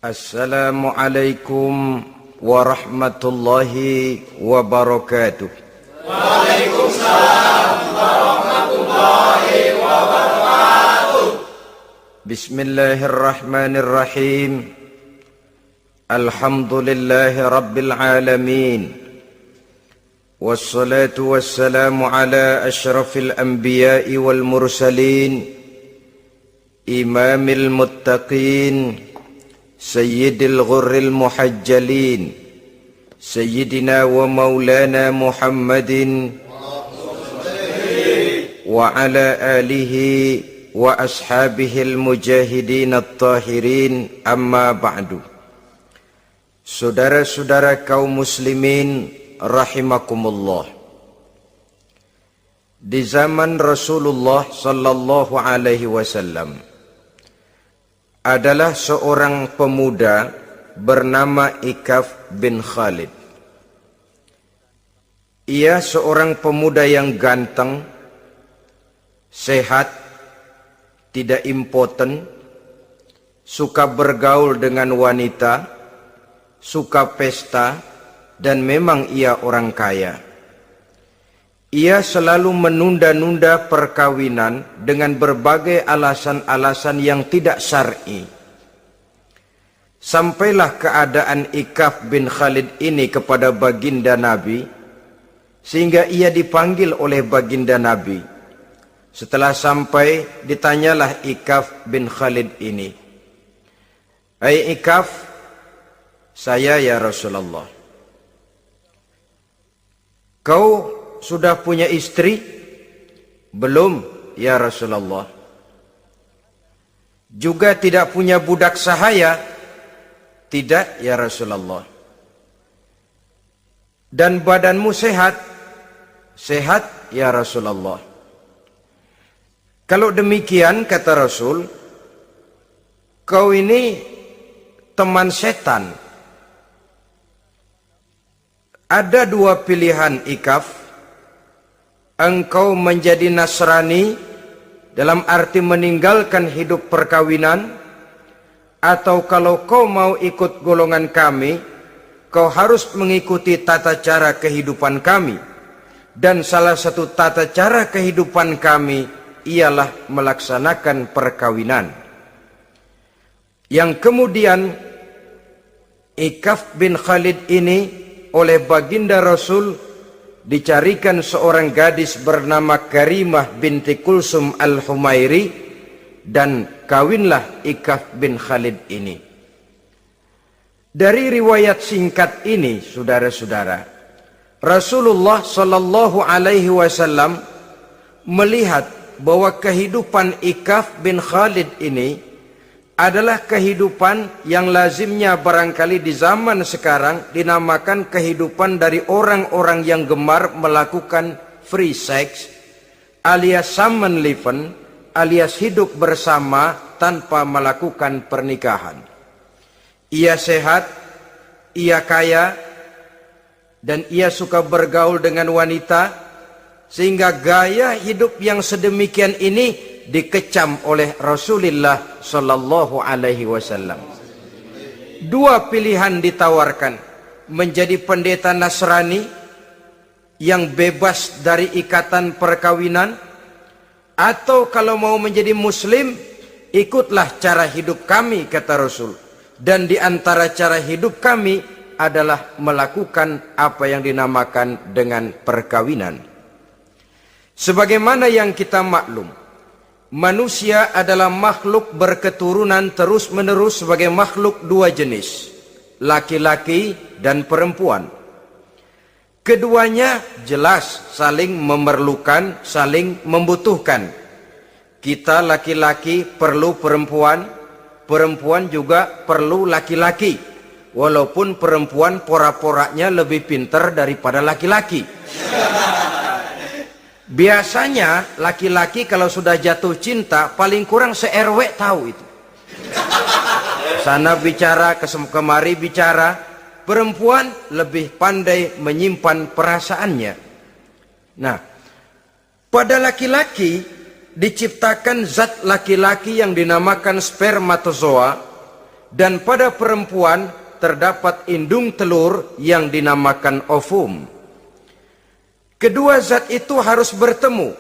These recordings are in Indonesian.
Assalamualaikum warahmatullahi wabarakatuh. Waalaikumsalam warahmatullahi wabarakatuh. Bismillahirrahmanirrahim. Alhamdulillahi rabbil alamin. Wassalatu wassalamu ala asyrafil anbiya'i wal mursalin, imamil muttaqin, sayyidil ghurril muhajjalin, sayyidina wa maulana Muhammadin wa ala alihi wa ashabihil mujahidin at-tahirin, amma ba'du. Saudara-saudara kaum muslimin rahimakumullah, di zaman Rasulullah sallallahu alaihi wasallam adalah seorang pemuda bernama Ikaf bin Khalid. Ia seorang pemuda yang ganteng, sehat, tidak impoten, suka bergaul dengan wanita, suka pesta, dan memang ia orang kaya. Ia selalu menunda-nunda perkawinan dengan berbagai alasan-alasan yang tidak syar'i. Sampailah keadaan Ikaf bin Khalid ini kepada baginda Nabi, sehingga ia dipanggil oleh baginda Nabi. Setelah sampai, ditanyalah Ikaf bin Khalid ini, "Hai Ikaf, saya ya Rasulullah. Kau sudah punya istri?" "Belum ya Rasulullah." "Juga tidak punya budak sahaya?" "Tidak ya Rasulullah." "Dan badanmu sehat?" "Sehat ya Rasulullah." "Kalau demikian," kata Rasul, "kau ini teman setan. Ada dua pilihan Ikaf. Engkau menjadi Nasrani dalam arti meninggalkan hidup perkawinan, atau kalau kau mau ikut golongan kami, kau harus mengikuti tata cara kehidupan kami. Dan salah satu tata cara kehidupan kami ialah melaksanakan perkawinan." Yang kemudian Ikaf bin Khalid ini oleh baginda Rasul dicarikan seorang gadis bernama Karimah binti Kulsum al-Humairi, dan kawinlah Ikaf bin Khalid ini. Dari riwayat singkat ini, saudara-saudara, Rasulullah sallallahu alaihi wasallam melihat bahwa kehidupan Ikaf bin Khalid ini adalah kehidupan yang lazimnya barangkali di zaman sekarang dinamakan kehidupan dari orang-orang yang gemar melakukan free sex, alias samenleven, alias hidup bersama tanpa melakukan pernikahan. Ia sehat, ia kaya, dan ia suka bergaul dengan wanita, sehingga gaya hidup yang sedemikian ini dikecam oleh Rasulullah sallallahu alaihi wasallam. Dua pilihan ditawarkan: menjadi pendeta Nasrani yang bebas dari ikatan perkawinan, atau kalau mau menjadi muslim, ikutlah cara hidup kami, kata Rasul. Dan di antara cara hidup kami adalah melakukan apa yang dinamakan dengan perkawinan. Sebagaimana yang kita maklum, manusia adalah makhluk berketurunan terus-menerus sebagai makhluk dua jenis, laki-laki dan perempuan. Keduanya jelas saling memerlukan, saling membutuhkan. Kita laki-laki perlu perempuan, perempuan juga perlu laki-laki. Walaupun perempuan pora-poranya lebih pintar daripada laki-laki. Biasanya laki-laki kalau sudah jatuh cinta paling kurang se-RW tahu itu. Sana bicara, kemari bicara. Perempuan lebih pandai menyimpan perasaannya. Nah, pada laki-laki diciptakan zat laki-laki yang dinamakan spermatozoa dan pada perempuan terdapat indung telur yang dinamakan ovum. Kedua zat itu harus bertemu,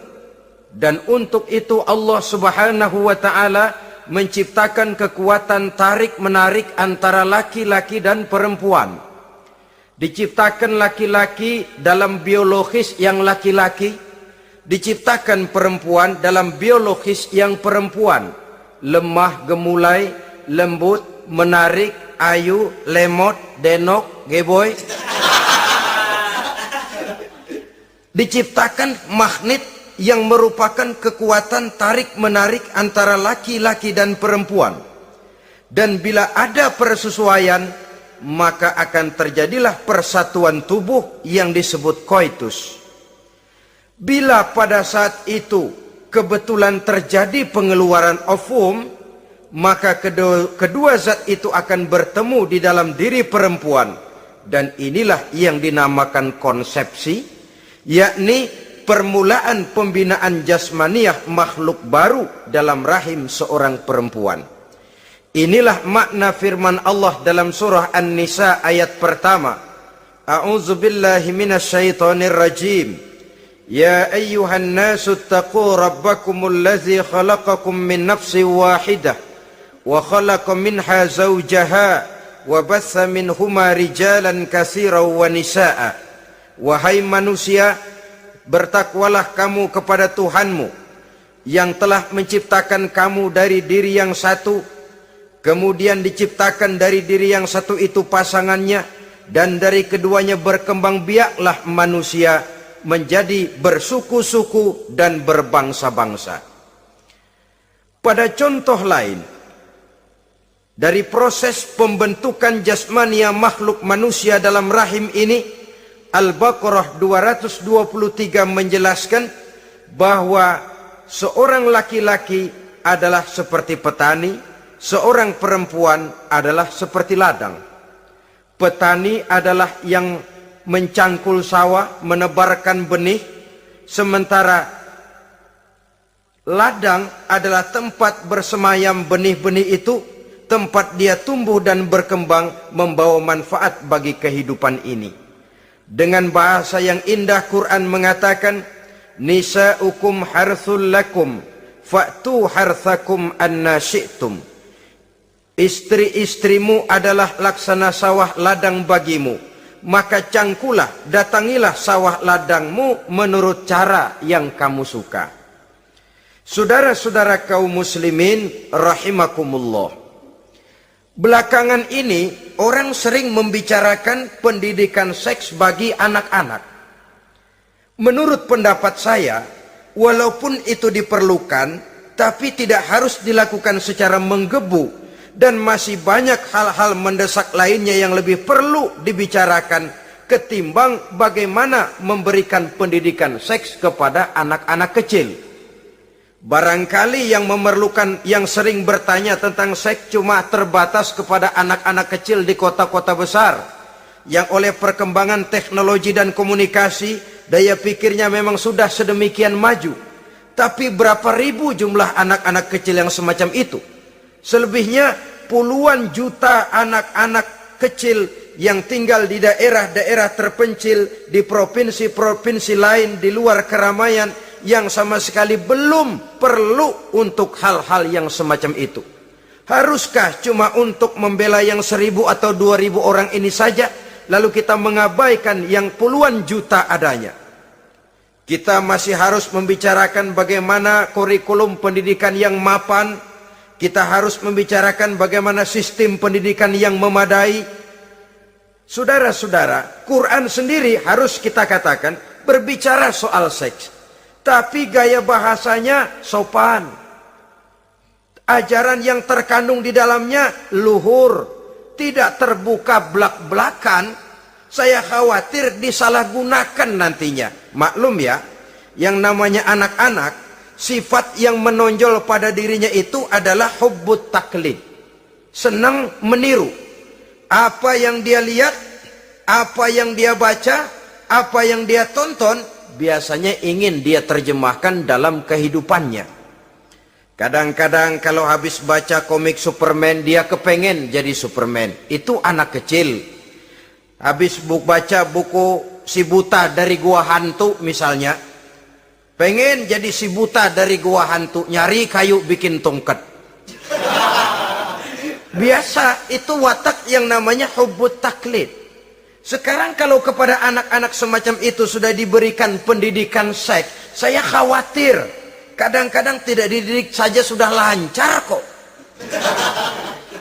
dan untuk itu Allah Subhanahu wa taala menciptakan kekuatan tarik-menarik antara laki-laki dan perempuan. Diciptakan laki-laki dalam biologis yang laki-laki, diciptakan perempuan dalam biologis yang perempuan. Lemah, gemulai, lembut, menarik, ayu, lemot, denok, geboy. Diciptakan magnet yang merupakan kekuatan tarik-menarik antara laki-laki dan perempuan. Dan bila ada persesuaian, maka akan terjadilah persatuan tubuh yang disebut koitus. Bila pada saat itu kebetulan terjadi pengeluaran ovum, maka kedua zat itu akan bertemu di dalam diri perempuan. Dan inilah yang dinamakan konsepsi, yakni permulaan pembinaan jasmaniah makhluk baru dalam rahim seorang perempuan. Inilah makna firman Allah dalam surah An-Nisa ayat pertama. A'udzubillahi minasyaitonir rajim. Ya ayyuhan nasu taqu rabbakumul ladzi khalaqakum min nafsin wahidah wa khalaqa minha zawjaha wa batha minhuma rijalan katsiran wa nisaa. Wahai manusia, bertakwalah kamu kepada Tuhanmu yang telah menciptakan kamu dari diri yang satu, kemudian diciptakan dari diri yang satu itu pasangannya, dan dari keduanya berkembang biaklah manusia menjadi bersuku-suku dan berbangsa-bangsa. Pada contoh lain, dari proses pembentukan jasmania makhluk manusia dalam rahim ini, Al-Baqarah 223 menjelaskan bahwa seorang laki-laki adalah seperti petani, seorang perempuan adalah seperti ladang. Petani adalah yang mencangkul sawah, menebarkan benih, sementara ladang adalah tempat bersemayam benih-benih itu, tempat dia tumbuh dan berkembang membawa manfaat bagi kehidupan ini. Dengan bahasa yang indah Quran mengatakan, nisa'ukum harthul lakum fa'tu harthakum anna syi'tum. Istri-istrimu adalah laksana sawah ladang bagimu, maka cangkulah, datangilah sawah ladangmu menurut cara yang kamu suka. Saudara-saudara kaum muslimin rahimakumullah, belakangan ini orang sering membicarakan pendidikan seks bagi anak-anak. Menurut pendapat saya, walaupun itu diperlukan, tapi tidak harus dilakukan secara menggebu, dan masih banyak hal-hal mendesak lainnya yang lebih perlu dibicarakan ketimbang bagaimana memberikan pendidikan seks kepada anak-anak kecil. Barangkali yang memerlukan, yang sering bertanya tentang seks cuma terbatas kepada anak-anak kecil di kota-kota besar, yang oleh perkembangan teknologi dan komunikasi, daya pikirnya memang sudah sedemikian maju. Tapi berapa ribu jumlah anak-anak kecil yang semacam itu? Selebihnya puluhan juta anak-anak kecil yang tinggal di daerah-daerah terpencil, di provinsi-provinsi lain, di luar keramaian, yang sama sekali belum perlu untuk hal-hal yang semacam itu. Haruskah cuma untuk membela yang 1.000 atau 2.000 orang ini saja, lalu kita mengabaikan yang puluhan juta adanya? Kita masih harus membicarakan bagaimana kurikulum pendidikan yang mapan. Kita harus membicarakan bagaimana sistem pendidikan yang memadai. Saudara-saudara, Quran sendiri harus kita katakan berbicara soal seks, tapi gaya bahasanya sopan. Ajaran yang terkandung di dalamnya luhur, tidak terbuka belak-belakan. Saya khawatir disalahgunakan nantinya. Maklum ya, yang namanya anak-anak, sifat yang menonjol pada dirinya itu adalah hubbut taklid, senang meniru. Apa yang dia lihat, apa yang dia baca, apa yang dia tonton, biasanya ingin dia terjemahkan dalam kehidupannya. Kadang-kadang kalau habis baca komik Superman, dia kepengen jadi Superman. Itu anak kecil. Habis baca buku Si Buta dari Gua Hantu misalnya, pengen jadi si buta dari gua hantu, nyari kayu bikin tongkat. Biasa, itu watak yang namanya hubbut taklid. Sekarang kalau kepada anak-anak semacam itu sudah diberikan pendidikan seks, saya khawatir. Kadang-kadang tidak dididik saja sudah lancar kok.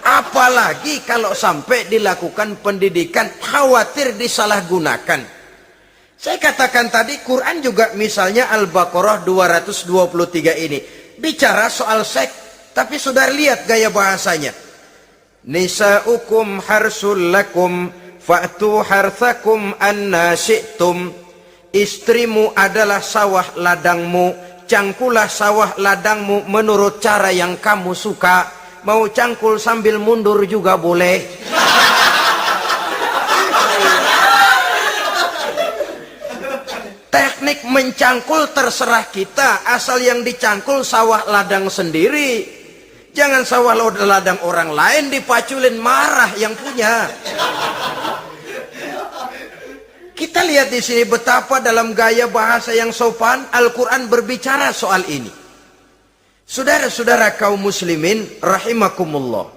Apalagi kalau sampai dilakukan pendidikan, khawatir disalahgunakan. Saya katakan tadi, Quran juga misalnya Al-Baqarah 223 ini bicara soal seks, tapi sudah lihat gaya bahasanya. Nisa'ukum harsul lakum fa'tu harthakum anna syi'tum. Istrimu adalah sawah ladangmu, cangkulah sawah ladangmu menurut cara yang kamu suka. Mau cangkul sambil mundur juga boleh. Teknik mencangkul terserah kita, asal yang dicangkul sawah ladang sendiri. Jangan sawah ladang orang lain dipaculin, marah yang punya. Kita lihat di sini betapa dalam gaya bahasa yang sopan Al-Quran berbicara soal ini. Saudara-saudara kaum muslimin rahimakumullah,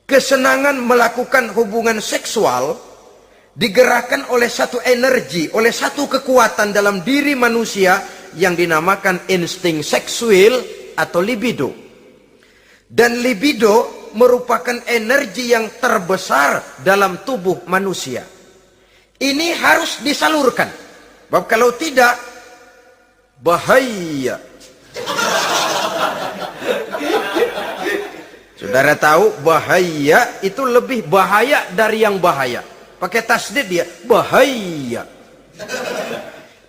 kesenangan melakukan hubungan seksual digerakkan oleh satu energi, oleh satu kekuatan dalam diri manusia yang dinamakan insting seksual atau libido. Dan libido merupakan energi yang terbesar dalam tubuh manusia. Ini harus disalurkan. Sebab kalau tidak, bahaya. Saudara tahu, bahaya itu lebih bahaya dari yang bahaya. Pakai tasdid dia, bahaya.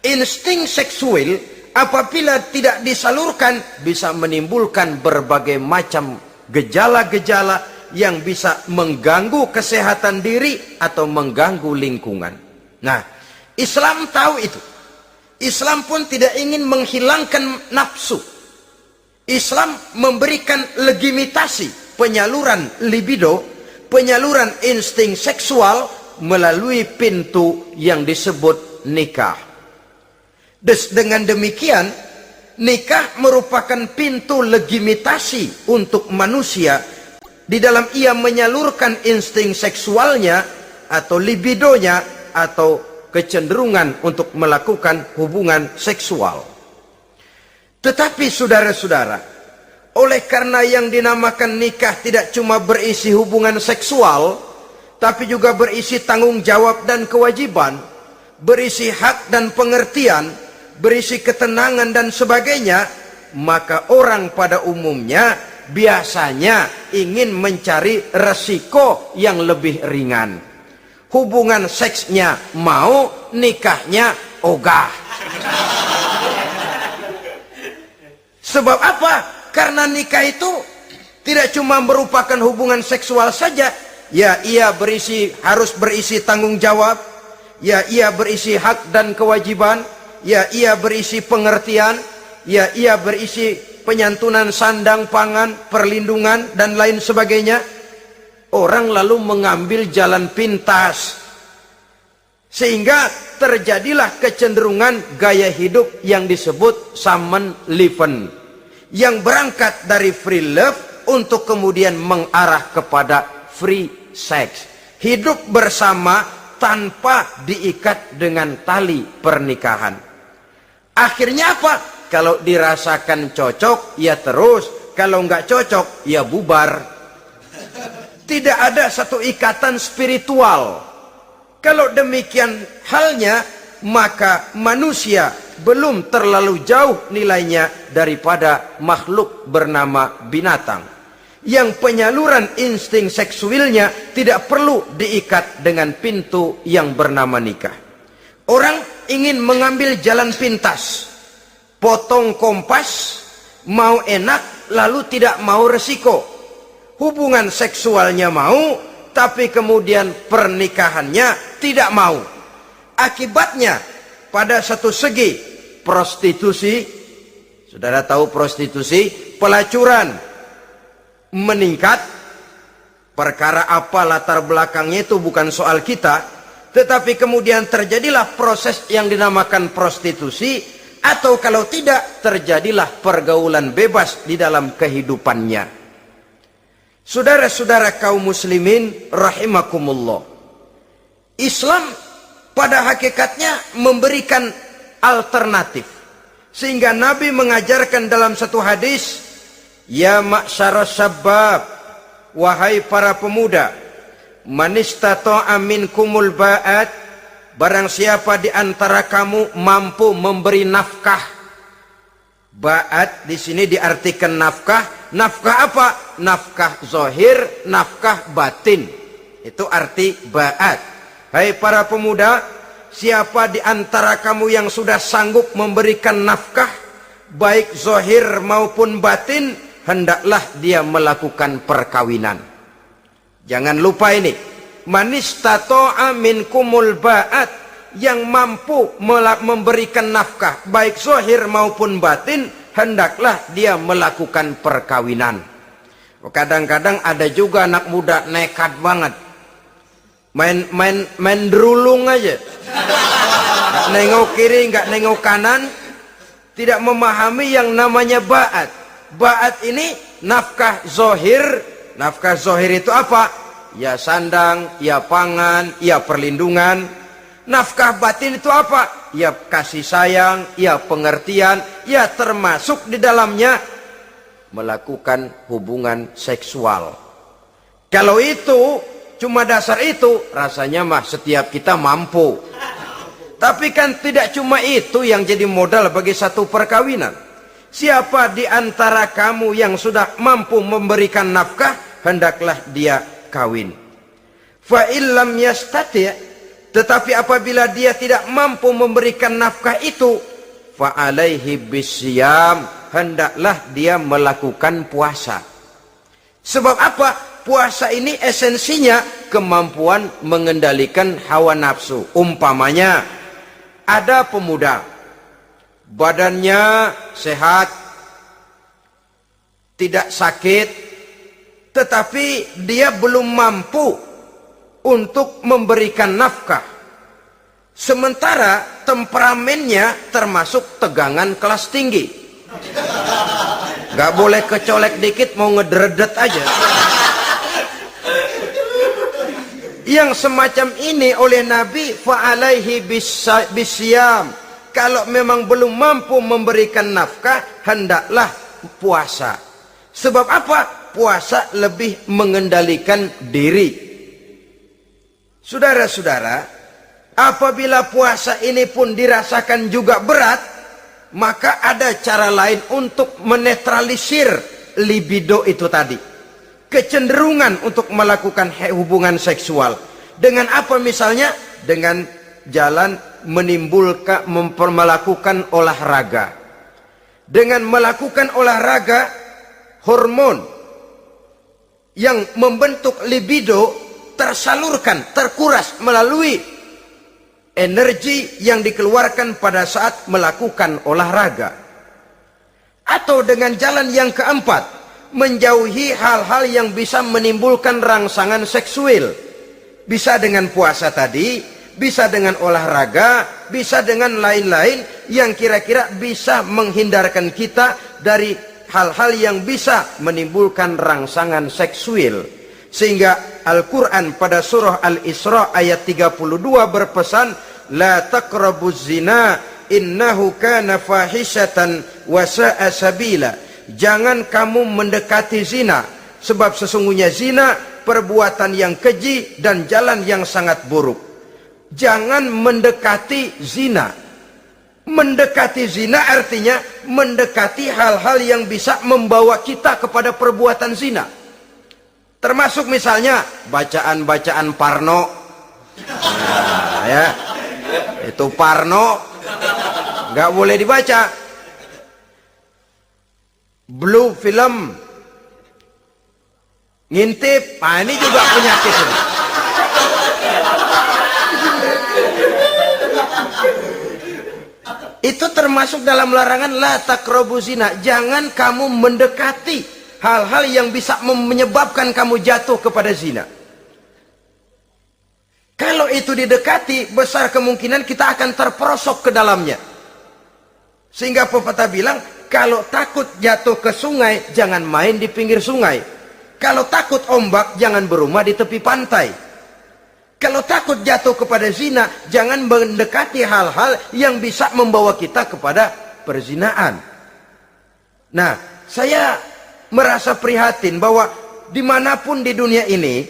Insting seksual apabila tidak disalurkan bisa menimbulkan berbagai macam gejala-gejala yang bisa mengganggu kesehatan diri atau mengganggu lingkungan. Nah, Islam tahu itu. Islam pun tidak ingin menghilangkan nafsu. Islam memberikan legitimasi penyaluran libido, penyaluran insting seksual melalui pintu yang disebut nikah. Dengan demikian, nikah merupakan pintu legitimasi untuk manusia di dalam ia menyalurkan insting seksualnya atau libidonya atau kecenderungan untuk melakukan hubungan seksual. Tetapi saudara-saudara, oleh karena yang dinamakan nikah tidak cuma berisi hubungan seksual, tapi juga berisi tanggung jawab dan kewajiban, berisi hak dan pengertian, berisi ketenangan dan sebagainya, maka orang pada umumnya biasanya ingin mencari resiko yang lebih ringan. Hubungan seksnya mau, nikahnya ogah. Sebab apa? Karena nikah itu tidak cuma merupakan hubungan seksual saja. Ya, ia harus berisi tanggung jawab. Ya, ia berisi hak dan kewajiban. Ya, ia berisi pengertian. Ya, ia berisi penyantunan sandang, pangan, perlindungan, dan lain sebagainya. Orang lalu mengambil jalan pintas. Sehingga terjadilah kecenderungan gaya hidup yang disebut Samen Leven. Yang berangkat dari free love untuk kemudian mengarah kepada free sex. Hidup bersama tanpa diikat dengan tali pernikahan. Akhirnya apa? Kalau dirasakan cocok, ya terus. Kalau nggak cocok, ya bubar. Tidak ada satu ikatan spiritual. Kalau demikian halnya, maka manusia belum terlalu jauh nilainya daripada makhluk bernama binatang. Yang penyaluran insting seksualnya tidak perlu diikat dengan pintu yang bernama nikah. Orang ingin mengambil jalan pintas, potong kompas, mau enak lalu tidak mau resiko. Hubungan seksualnya mau, tapi kemudian pernikahannya tidak mau. Akibatnya pada satu segi prostitusi, Saudara tahu prostitusi, pelacuran meningkat. Perkara apa latar belakangnya itu bukan soal kita, tetapi kemudian terjadilah proses yang dinamakan prostitusi, atau kalau tidak terjadilah pergaulan bebas di dalam kehidupannya. Saudara-saudara kaum muslimin rahimakumullah, Islam pada hakikatnya memberikan alternatif, sehingga Nabi mengajarkan dalam satu hadis, ya ma'syaras syabab, wahai para pemuda, man istata'a minkumul ba'at, barang siapa di antara kamu mampu memberi nafkah. Ba'at di sini diartikan nafkah. Nafkah apa? Nafkah zahir, nafkah batin. Itu arti ba'at. Hai para pemuda, siapa di antara kamu yang sudah sanggup memberikan nafkah, baik zahir maupun batin, hendaklah dia melakukan perkawinan. Jangan lupa ini, man istata'a minkumul ba'at, yang mampu memberikan nafkah baik zahir maupun batin, hendaklah dia melakukan perkawinan. Kadang-kadang ada juga anak muda nekat banget, main drulung aja, nggak nengok kiri, nggak nengok kanan, tidak memahami yang namanya ba'at. Ba'at ini nafkah zohir. Nafkah zohir itu apa? Ya sandang, ya pangan, ya perlindungan. Nafkah batin itu apa? Ya kasih sayang, ya pengertian, ya termasuk di dalamnya melakukan hubungan seksual. Kalau itu cuma dasar itu, rasanya mah setiap kita mampu. Tapi kan tidak cuma itu yang jadi modal bagi satu perkawinan. Siapa di antara kamu yang sudah mampu memberikan nafkah, hendaklah dia kawin. Fa illam yastati', tetapi apabila dia tidak mampu memberikan nafkah itu, fa alaihi bisyam, hendaklah dia melakukan puasa. Sebab apa? Puasa ini esensinya kemampuan mengendalikan hawa nafsu. Umpamanya ada pemuda, badannya sehat, tidak sakit, tetapi dia belum mampu untuk memberikan nafkah. Sementara temperamennya termasuk tegangan kelas tinggi. Gak boleh kecolek dikit mau ngedredet aja. Yang semacam ini oleh Nabi, fa'alaihi bisyam, kalau memang belum mampu memberikan nafkah, hendaklah puasa. Sebab apa? Puasa lebih mengendalikan diri. Saudara-saudara, apabila puasa ini pun dirasakan juga berat, maka ada cara lain untuk menetralisir libido itu tadi. Kecenderungan untuk melakukan hubungan seksual. Dengan apa misalnya? Dengan jalan melakukan olahraga. Dengan melakukan olahraga, hormon yang membentuk libido tersalurkan, terkuras melalui energi yang dikeluarkan pada saat melakukan olahraga. Atau dengan jalan yang keempat, menjauhi hal-hal yang bisa menimbulkan rangsangan seksual. Bisa dengan puasa tadi, bisa dengan olahraga, bisa dengan lain-lain yang kira-kira bisa menghindarkan kita dari hal-hal yang bisa menimbulkan rangsangan seksual. Sehingga Al-Quran pada surah Al-Isra ayat 32 berpesan, la taqrabuz zina innahu kana fahishatan wa sa'a sabila. Jangan kamu mendekati zina, sebab sesungguhnya zina perbuatan yang keji dan jalan yang sangat buruk. Jangan mendekati zina. Mendekati zina artinya mendekati hal-hal yang bisa membawa kita kepada perbuatan zina. Termasuk misalnya bacaan-bacaan Parno. Nah, ya. Itu Parno nggak boleh dibaca. Blue film, ngintip, nah ini juga penyakit. Itu termasuk dalam larangan la taqrabu zina. Jangan kamu mendekati hal-hal yang bisa menyebabkan kamu jatuh kepada zina. Kalau itu didekati, besar kemungkinan kita akan terperosok ke dalamnya. Sehingga pepatah bilang, kalau takut jatuh ke sungai, jangan main di pinggir sungai. Kalau takut ombak, jangan berumah di tepi pantai. Kalau takut jatuh kepada zina, jangan mendekati hal-hal yang bisa membawa kita kepada perzinaan. Nah, saya merasa prihatin bahwa dimanapun di dunia ini,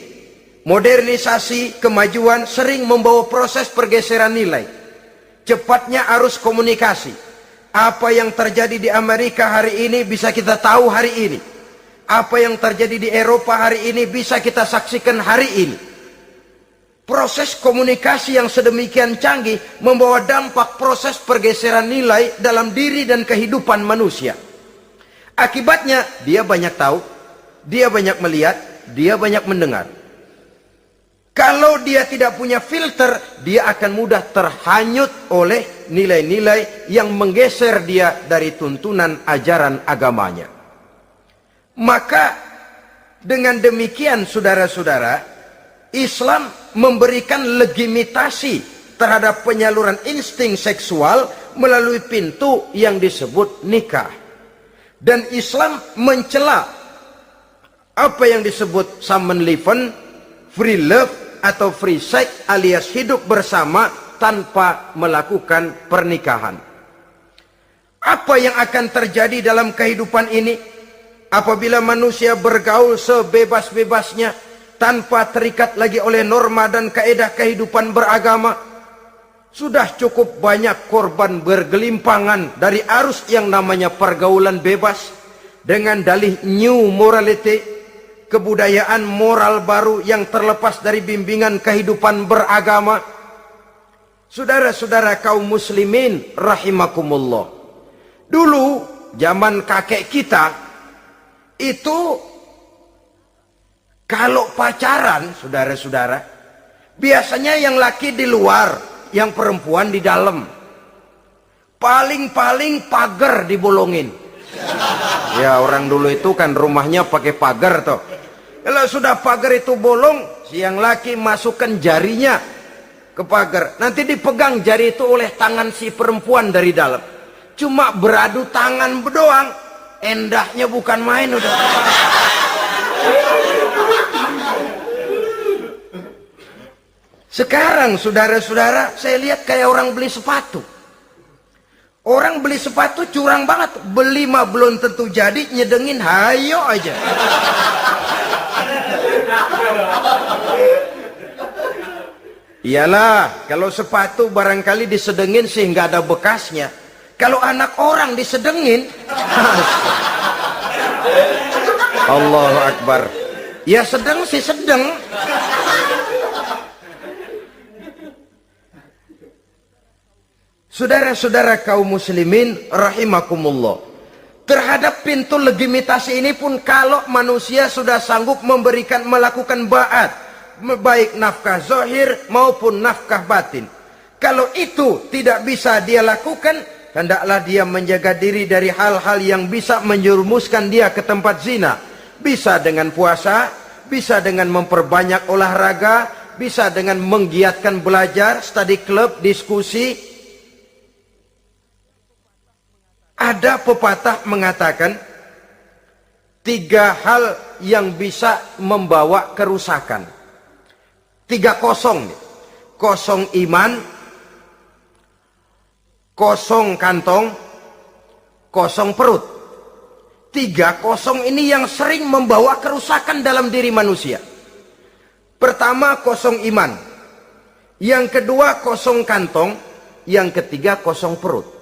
modernisasi, kemajuan sering membawa proses pergeseran nilai. Cepatnya arus komunikasi. Apa yang terjadi di Amerika hari ini bisa kita tahu hari ini. Apa yang terjadi di Eropa hari ini bisa kita saksikan hari ini. Proses komunikasi yang sedemikian canggih membawa dampak proses pergeseran nilai dalam diri dan kehidupan manusia. Akibatnya dia banyak tahu, dia banyak melihat, dia banyak mendengar. Kalau dia tidak punya filter, dia akan mudah terhanyut oleh nilai-nilai yang menggeser dia dari tuntunan ajaran agamanya. Maka dengan demikian saudara-saudara, Islam memberikan legitimasi terhadap penyaluran insting seksual melalui pintu yang disebut nikah. Dan Islam mencela apa yang disebut Samenleven, free love atau free sex alias hidup bersama tanpa melakukan pernikahan. Apa yang akan terjadi dalam kehidupan ini apabila manusia bergaul sebebas-bebasnya tanpa terikat lagi oleh norma dan kaedah kehidupan beragama? Sudah cukup banyak korban bergelimpangan dari arus yang namanya pergaulan bebas dengan dalih new morality, kebudayaan moral baru yang terlepas dari bimbingan kehidupan beragama. Saudara-saudara kaum muslimin rahimakumullah, dulu zaman kakek kita itu kalau pacaran, saudara-saudara, biasanya yang laki di luar, yang perempuan di dalam. Paling-paling pagar dibolongin. Ya, orang dulu itu kan rumahnya pakai pagar toh. Kalau sudah pagar itu bolong, si yang laki masukkan jarinya ke pagar. Nanti dipegang jari itu oleh tangan si perempuan dari dalam. Cuma beradu tangan doang. Endahnya bukan main udah. Sekarang saudara-saudara, saya lihat kayak orang beli sepatu. Orang beli sepatu curang banget. Beli mah belum tentu jadi, nyedengin hayo aja. Iyalah, kalau sepatu barangkali disedengin sehingga ada bekasnya. Kalau anak orang disedengin, Allahu Akbar. Ya sedang sih sedang. Saudara-saudara kaum muslimin rahimakumullah, terhadap pintu legitimasi ini pun kalau manusia sudah sanggup melakukan ba'at, baik nafkah zahir maupun nafkah batin, kalau itu tidak bisa dia lakukan, hendaklah dia menjaga diri dari hal-hal yang bisa menjerumuskan dia ke tempat zina. Bisa dengan puasa, bisa dengan memperbanyak olahraga, bisa dengan menggiatkan belajar, study club, diskusi. Ada pepatah mengatakan 3 hal yang bisa membawa kerusakan. 3 kosong. Kosong iman, kosong kantong, kosong perut. 3 kosong ini yang sering membawa kerusakan dalam diri manusia. Pertama, kosong iman. Yang kedua, kosong kantong. Yang ketiga, kosong perut.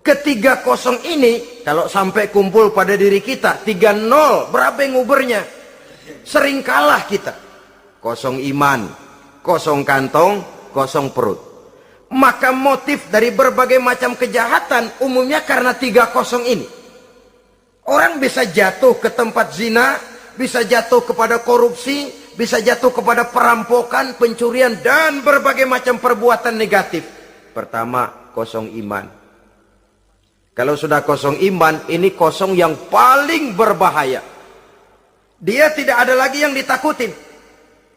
Ketiga kosong ini kalau sampai kumpul pada diri kita 3-0, berapa yang ngubernya? Sering kalah kita. Kosong iman, kosong kantong, kosong perut. Maka motif dari berbagai macam kejahatan umumnya karena 3 kosong ini. Orang bisa jatuh ke tempat zina, bisa jatuh kepada korupsi, bisa jatuh kepada perampokan, pencurian, dan berbagai macam perbuatan negatif. Pertama, kosong iman. Kalau sudah kosong iman, ini kosong yang paling berbahaya. Dia tidak ada lagi yang ditakutin.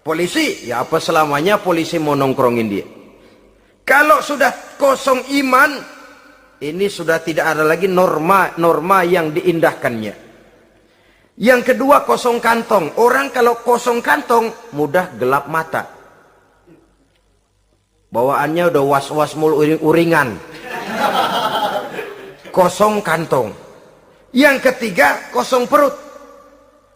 Polisi, ya apa selamanya polisi mau nongkrongin dia. Kalau sudah kosong iman, ini sudah tidak ada lagi norma yang diindahkannya. Yang kedua, kosong kantong. Orang kalau kosong kantong mudah gelap mata. Bawaannya udah was-was mulu uringan. Kosong kantong. Yang ketiga, kosong perut.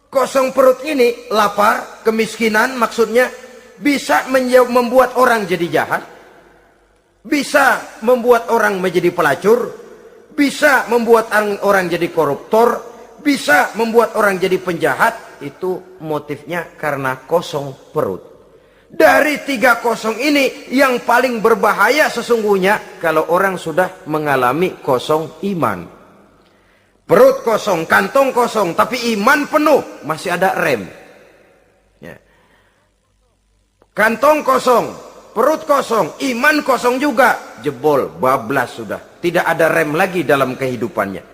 Kosong perut ini lapar, kemiskinan maksudnya, bisa membuat orang jadi jahat, bisa membuat orang menjadi pelacur, bisa membuat orang jadi koruptor, bisa membuat orang jadi penjahat. Itu motifnya karena kosong perut. Dari 3 kosong ini yang paling berbahaya sesungguhnya kalau orang sudah mengalami kosong iman. Perut kosong, kantong kosong, tapi iman penuh, masih ada rem. Ya. Kantong kosong, perut kosong, iman kosong juga, jebol, bablas sudah. Tidak ada rem lagi dalam kehidupannya.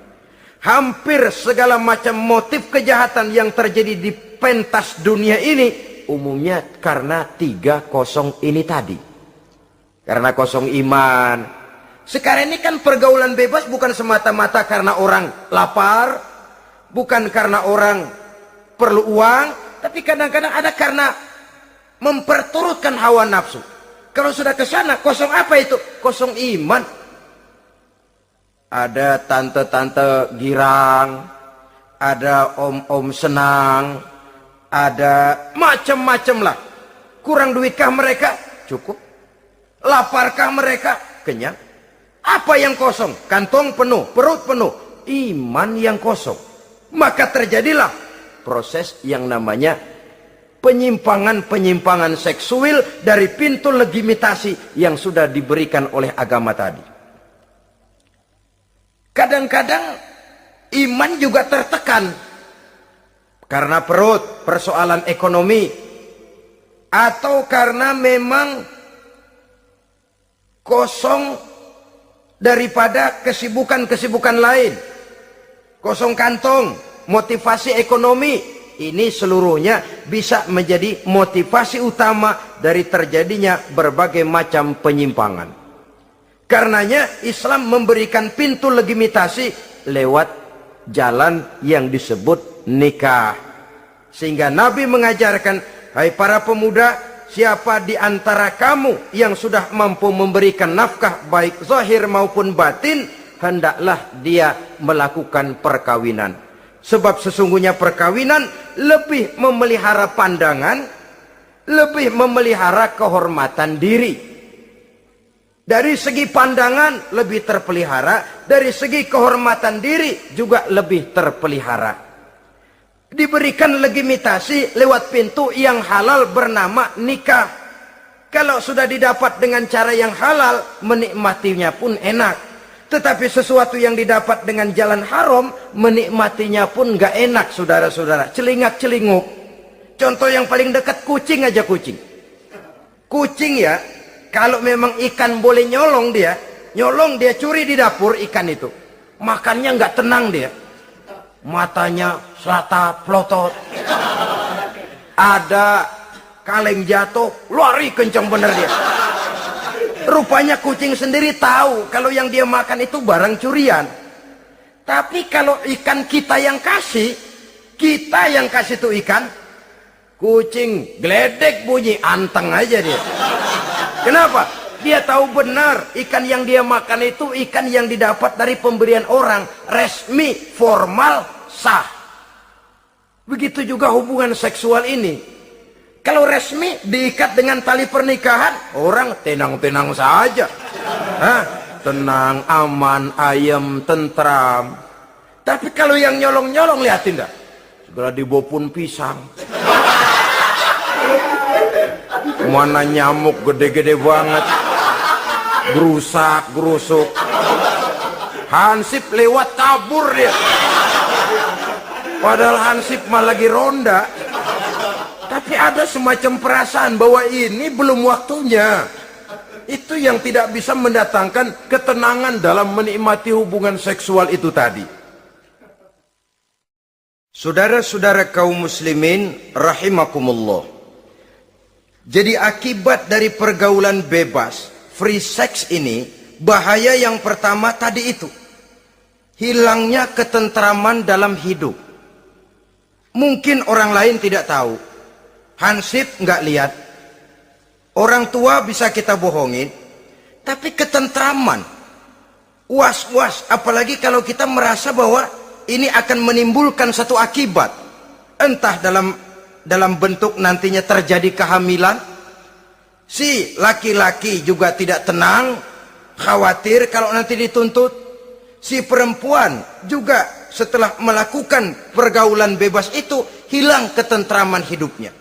Hampir segala macam motif kejahatan yang terjadi di pentas dunia ini, umumnya karena 3 kosong ini tadi. Karena kosong iman. Sekarang ini kan pergaulan bebas bukan semata-mata karena orang lapar, bukan karena orang perlu uang, tapi kadang-kadang ada karena memperturutkan hawa nafsu. Kalau sudah ke sana, kosong apa itu? Kosong iman. Ada tante-tante girang, ada om-om senang, ada macam-macam lah. Kurang duitkah mereka? Cukup. Laparkah mereka? Kenyang. Apa yang kosong? Kantong penuh, perut penuh, iman yang kosong. Maka terjadilah proses yang namanya penyimpangan-penyimpangan seksual dari pintu legitimasi yang sudah diberikan oleh agama tadi. Kadang-kadang iman juga tertekan karena perut, persoalan ekonomi, atau karena memang kosong daripada kesibukan-kesibukan lain. Kosong kantong, motivasi ekonomi, ini seluruhnya bisa menjadi motivasi utama dari terjadinya berbagai macam penyimpangan. Karenanya Islam memberikan pintu legitimasi lewat jalan yang disebut nikah. Sehingga Nabi mengajarkan, hai para pemuda, siapa di antara kamu yang sudah mampu memberikan nafkah baik zahir maupun batin, hendaklah dia melakukan perkawinan. Sebab sesungguhnya perkawinan lebih memelihara pandangan, lebih memelihara kehormatan diri. Dari segi pandangan lebih terpelihara, dari segi kehormatan diri juga lebih terpelihara. Diberikan legitimasi lewat pintu yang halal bernama nikah. Kalau sudah didapat dengan cara yang halal, menikmatinya pun enak. Tetapi sesuatu yang didapat dengan jalan haram, menikmatinya pun gak enak, saudara-saudara. Celingak-celinguk. Contoh yang paling dekat, kucing aja kucing. Kucing ya, kalau memang ikan boleh nyolong dia curi di dapur ikan itu. Makannya gak tenang dia. Matanya selata pelotot, ada kaleng jatuh, lari kencang bener dia. Rupanya kucing sendiri tahu kalau yang dia makan itu barang curian. Tapi kalau ikan kita yang kasih tuh ikan, kucing geledek bunyi, anteng aja dia. Kenapa? Dia tahu benar ikan yang dia makan itu ikan yang didapat dari pemberian orang, resmi, formal, sah. Begitu juga hubungan seksual ini. Kalau resmi diikat dengan tali pernikahan, orang tenang-tenang saja. Tenang, aman, ayem, tentram. Tapi kalau yang nyolong-nyolong, lihatin dah. Segera dibopun pisang. Mana nyamuk gede-gede banget. Gerusak, gerusuk. Hansip lewat kabur dia. Padahal Hansip mah lagi ronda. Tapi ada semacam perasaan bahwa ini belum waktunya. Itu yang tidak bisa mendatangkan ketenangan dalam menikmati hubungan seksual itu tadi. Saudara-saudara kaum muslimin rahimakumullah. Jadi akibat dari pergaulan bebas, free sex ini, bahaya yang pertama tadi itu. Hilangnya ketentraman dalam hidup. Mungkin orang lain tidak tahu. Hansip nggak lihat. Orang tua bisa kita bohongin. Tapi ketentraman. Was-was. Apalagi kalau kita merasa bahwa ini akan menimbulkan satu akibat. Entah dalam bentuk nantinya terjadi kehamilan. Si laki-laki juga tidak tenang. Khawatir kalau nanti dituntut. Si perempuan juga setelah melakukan pergaulan bebas itu hilang ketentraman hidupnya.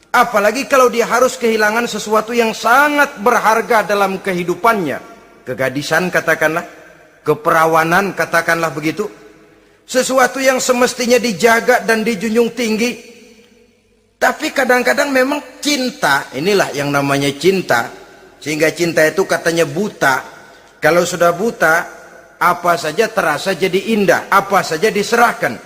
Apalagi kalau dia harus kehilangan sesuatu yang sangat berharga dalam kehidupannya. Kegadisan katakanlah, keperawanan katakanlah begitu. Sesuatu yang semestinya dijaga dan dijunjung tinggi. Tapi kadang-kadang memang cinta, inilah yang namanya cinta. Sehingga cinta itu katanya buta. Kalau sudah buta, apa saja terasa jadi indah, apa saja diserahkan.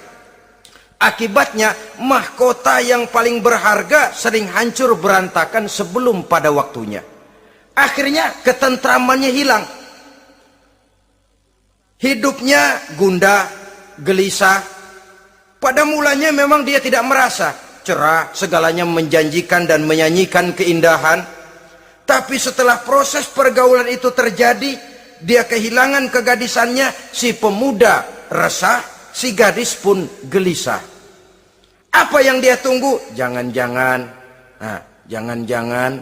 Akibatnya mahkota yang paling berharga sering hancur berantakan sebelum pada waktunya. Akhirnya ketentramannya hilang. Hidupnya gundah, gelisah. Pada mulanya memang dia tidak merasa cerah, segalanya menjanjikan dan menyanyikan keindahan. Tapi setelah proses pergaulan itu terjadi, dia kehilangan kegadisannya, si pemuda resah, si gadis pun gelisah. Apa yang dia tunggu? Jangan-jangan, nah, jangan-jangan.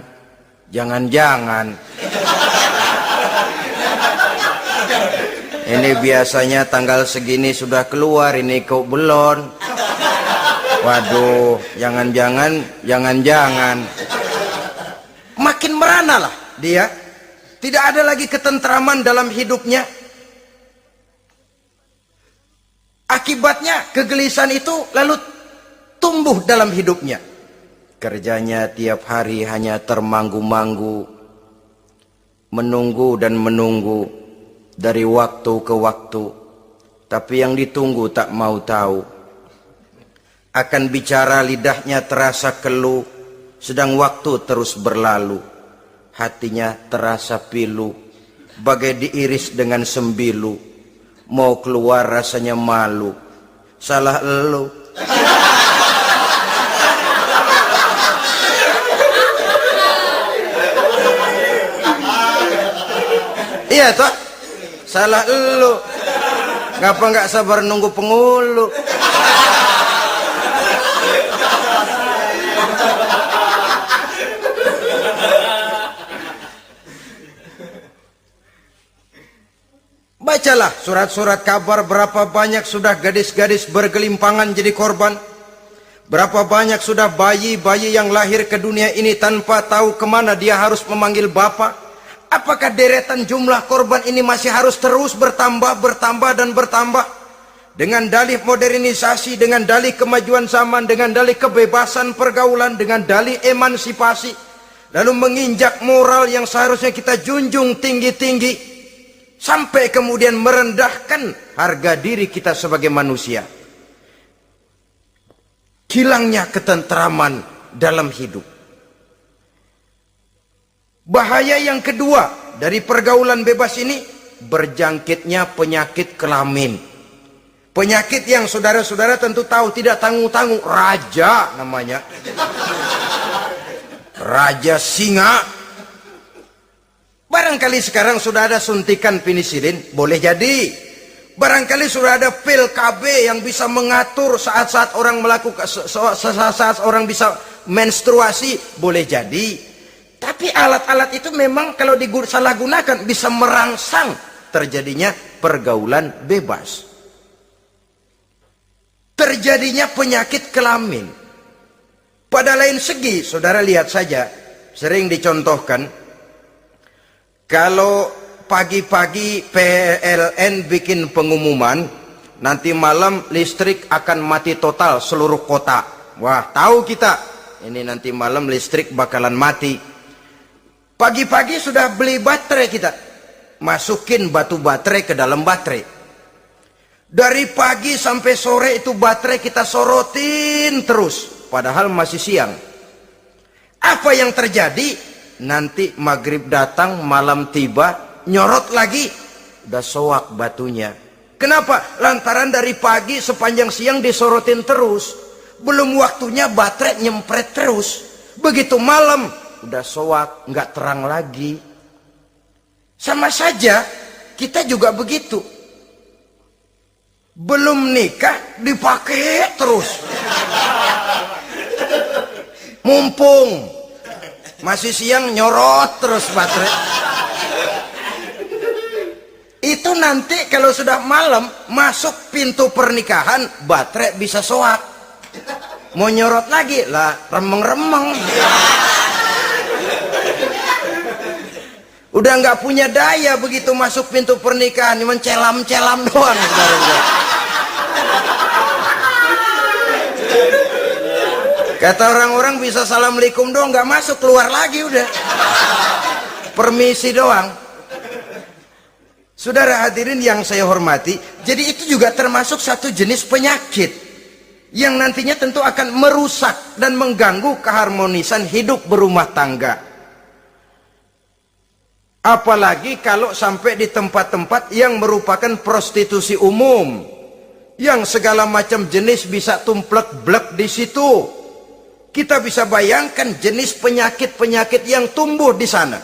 Ini biasanya tanggal segini sudah keluar, ini kok belum. Waduh, jangan-jangan. Makin merana lah dia. Tidak ada lagi ketentraman dalam hidupnya. Akibatnya kegelisahan itu lalu tumbuh dalam hidupnya. Kerjanya tiap hari hanya termanggu-manggu, menunggu dan menunggu dari waktu ke waktu. Tapi yang ditunggu tak mau tahu. Akan bicara lidahnya terasa keluh, sedang waktu terus berlalu. Hatinya terasa pilu, bagai diiris dengan sembilu. Mau keluar rasanya malu. Salah elu. Iya toh? Salah elu. Ngapa nggak sabar nunggu pengulu? Bacalah surat-surat kabar berapa banyak sudah gadis-gadis bergelimpangan jadi korban. Berapa banyak sudah bayi-bayi yang lahir ke dunia ini tanpa tahu kemana dia harus memanggil bapak. Apakah deretan jumlah korban ini masih harus terus bertambah dan bertambah? Dengan dalih modernisasi, dengan dalih kemajuan zaman, dengan dalih kebebasan pergaulan, dengan dalih emansipasi. Lalu menginjak moral yang seharusnya kita junjung tinggi-tinggi. Sampai kemudian merendahkan harga diri kita sebagai manusia. Hilangnya ketentraman dalam hidup. Bahaya yang kedua dari pergaulan bebas ini, berjangkitnya penyakit kelamin. Penyakit yang saudara-saudara tentu tahu, tidak tanggung-tanggung. Raja namanya. Raja singa. Barangkali sekarang sudah ada suntikan penisilin, boleh jadi. Barangkali sudah ada pil KB yang bisa mengatur saat-saat orang melakukan, saat orang bisa menstruasi, boleh jadi. Tapi alat-alat itu memang kalau disalahgunakan bisa merangsang terjadinya pergaulan bebas. Terjadinya penyakit kelamin. Pada lain segi, saudara lihat saja, sering dicontohkan, kalau pagi-pagi PLN bikin pengumuman, nanti malam listrik akan mati total seluruh kota. Wah, tahu kita, ini nanti malam listrik bakalan mati. Pagi-pagi sudah beli baterai kita, masukin batu baterai ke dalam baterai. Dari pagi sampai sore itu baterai kita sorotin terus, padahal masih siang. Apa yang terjadi? Nanti maghrib datang, malam tiba, nyorot lagi, udah soak batunya. Kenapa? Lantaran dari pagi sepanjang siang disorotin terus, belum waktunya baterai nyempret terus. Begitu malam udah soak, nggak terang lagi. Sama saja kita juga begitu. Belum nikah dipakai terus. Mumpung masih siang nyorot terus baterai. Itu nanti kalau sudah malam masuk pintu pernikahan, baterai bisa soak. Mau nyorot lagi lah, remeng-remeng. Udah nggak punya daya begitu masuk pintu pernikahan, cuma celam-celam doang. Kata orang-orang bisa assalamualaikum doang, nggak masuk, keluar lagi udah. Permisi doang. Saudara hadirin yang saya hormati, jadi itu juga termasuk satu jenis penyakit yang nantinya tentu akan merusak dan mengganggu keharmonisan hidup berumah tangga. Apalagi kalau sampai di tempat-tempat yang merupakan prostitusi umum, yang segala macam jenis bisa tumplek-blek di situ. Kita bisa bayangkan jenis penyakit-penyakit yang tumbuh di sana.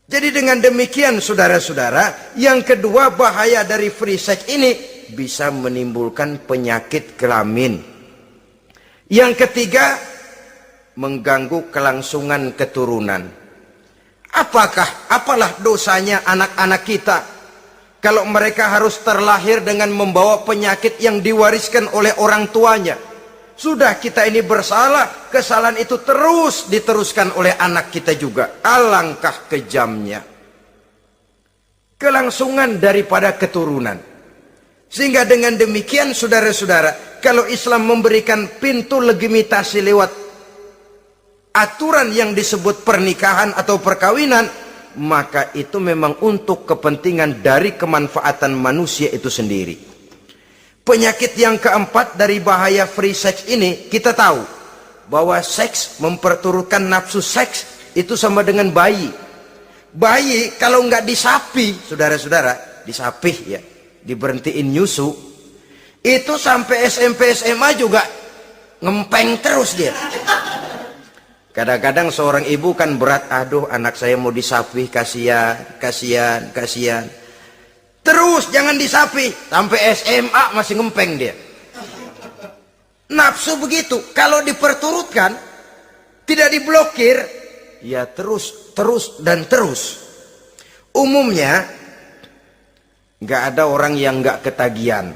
Jadi dengan demikian saudara-saudara, yang kedua bahaya dari free sex ini bisa menimbulkan penyakit kelamin. Yang ketiga, mengganggu kelangsungan keturunan. Apalah dosanya anak-anak kita kalau mereka harus terlahir dengan membawa penyakit yang diwariskan oleh orang tuanya? Sudah kita ini bersalah, kesalahan itu terus diteruskan oleh anak kita juga. Alangkah kejamnya kelangsungan daripada keturunan. Sehingga dengan demikian saudara-saudara, kalau Islam memberikan pintu legitimasi lewat aturan yang disebut pernikahan atau perkawinan, maka itu memang untuk kepentingan dari kemanfaatan manusia itu sendiri. Penyakit yang keempat dari bahaya free sex ini, kita tahu bahwa seks memperturutkan nafsu seks itu sama dengan bayi. Bayi kalau nggak disapi, saudara-saudara, disapih ya, diberhentiin nyusu, itu sampai SMP SMA juga ngempeng terus dia. Kadang-kadang seorang ibu kan berat, aduh anak saya mau disapih, kasihan. Terus jangan disapi, sampai SMA masih ngempeng dia. Nafsu begitu, kalau diperturutkan, tidak diblokir, ya terus dan terus. Umumnya nggak ada orang yang nggak ketagihan